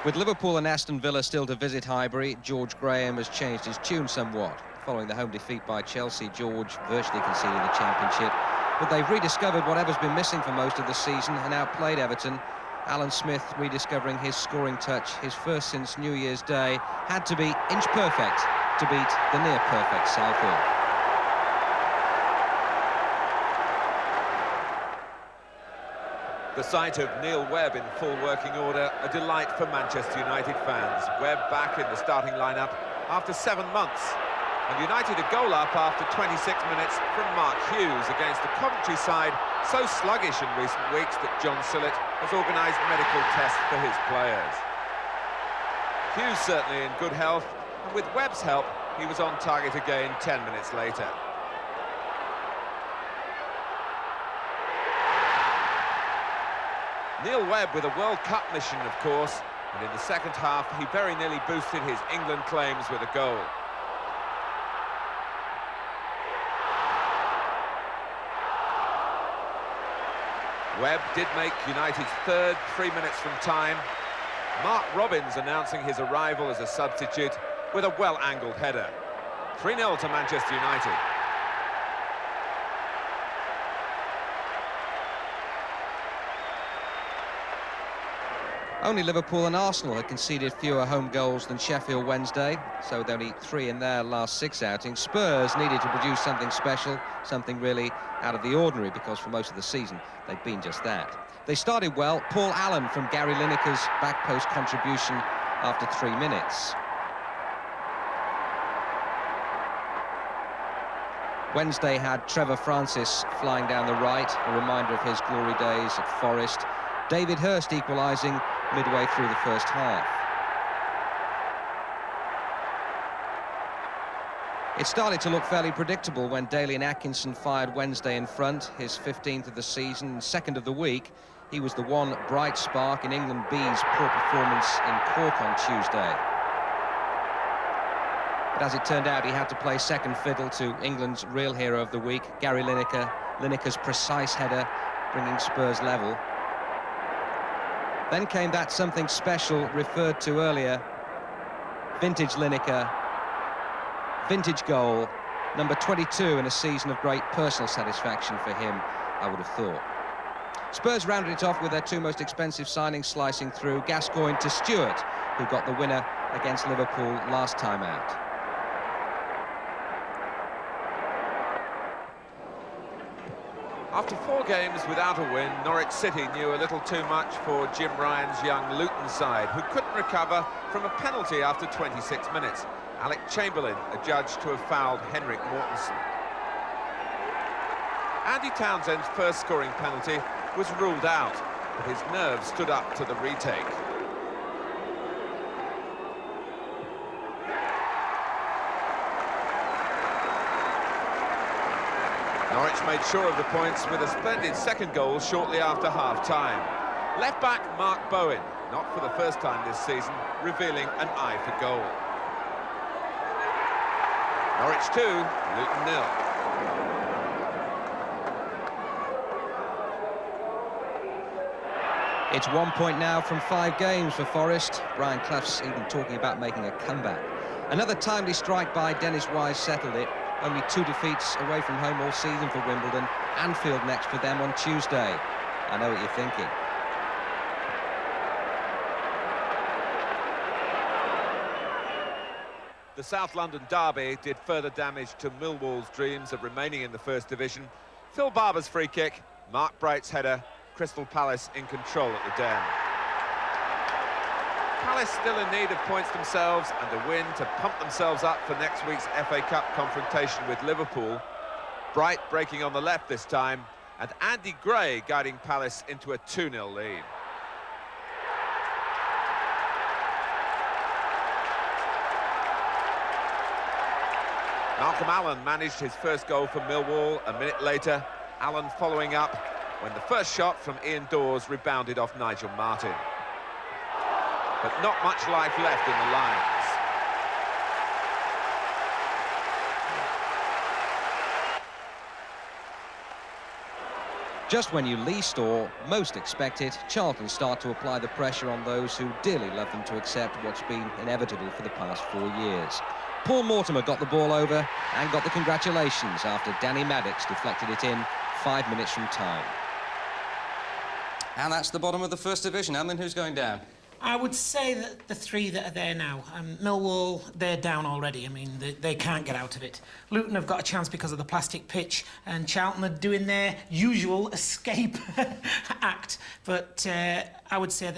With Liverpool and Aston Villa still to visit Highbury, George Graham has changed his tune somewhat. Following the home defeat by Chelsea, George virtually conceded the championship. But they've rediscovered whatever's been missing for most of the season and outplayed Everton. Alan Smith rediscovering his scoring touch, his first since New Year's Day, had to be inch perfect to beat the near-perfect Southall. The sight of Neil Webb in full working order, a delight for Manchester United fans. Webb back in the starting lineup after 7 months. And United a goal up after 26 minutes from Mark Hughes against the Coventry side, so sluggish in recent weeks that John Sillett has organised medical tests for his players. Hughes certainly in good health, and with Webb's help, he was on target again 10 minutes later. Neil Webb with a World Cup mission, of course, and in the second half he very nearly boosted his England claims with a goal. Webb did make United's third 3 minutes from time. Mark Robins announcing his arrival as a substitute with a well-angled header. 3-0 to Manchester United. Only Liverpool and Arsenal had conceded fewer home goals than Sheffield Wednesday, so with only 3 in their last 6 outings. Spurs needed to produce something special, something really out of the ordinary, because for most of the season they've been just that. They started well. Paul Allen from Gary Lineker's back post contribution after 3 minutes. Wednesday had Trevor Francis flying down the right, a reminder of his glory days at Forest. David Hurst equalising midway through the first half. It started to look fairly predictable when Dalian Atkinson fired Wednesday in front, his 15th of the season, 2nd of the week. He was the one bright spark in England B's poor performance in Cork on Tuesday. But as it turned out, he had to play second fiddle to England's real hero of the week, Gary Lineker. Lineker's precise header bringing Spurs level. Then came that something special referred to earlier. Vintage Lineker, vintage goal, number 22 in a season of great personal satisfaction for him, I would have thought. Spurs rounded it off with their 2 most expensive signings slicing through. Gascoigne to Stewart, who got the winner against Liverpool last time out. After 4 games without a win, Norwich City knew a little too much for Jim Ryan's young Luton side, who couldn't recover from a penalty after 26 minutes. Alec Chamberlain adjudged to have fouled Henrik Mortensen. Andy Townsend's first scoring penalty was ruled out, but his nerves stood up to the retake. Norwich made sure of the points with a splendid second goal shortly after half-time. Left-back Mark Bowen, not for the first time this season, revealing an eye for goal. Norwich 2, Luton 0. It's 1 point now from 5 games for Forest. Brian Clough's even talking about making a comeback. Another timely strike by Dennis Wise settled it. Only 2 defeats away from home all season for Wimbledon. Anfield next for them on Tuesday. I know what you're thinking. The South London derby did further damage to Millwall's dreams of remaining in the First Division. Phil Barber's free kick, Mark Bright's header, Crystal Palace in control at the Den. Palace still in need of points themselves and a win to pump themselves up for next week's FA Cup confrontation with Liverpool. Bright breaking on the left this time, and Andy Gray guiding Palace into a 2-0 lead. Malcolm Allen managed his first goal for Millwall. A minute later, Allen following up when the first shot from Ian Dawes rebounded off Nigel Martin. But not much life left in the Lions. Just when you least or most expect it, Charlton start to apply the pressure on those who dearly love them to accept what's been inevitable for the past 4 years. Paul Mortimer got the ball over and got the congratulations after Danny Maddox deflected it in 5 minutes from time. And that's the bottom of the First Division. Alan, who's going down? I would say that the three that are there now, Millwall, they're down already. I mean, they can't get out of it. Luton have got a chance because of the plastic pitch, and Charlton are doing their usual escape act. But I would say that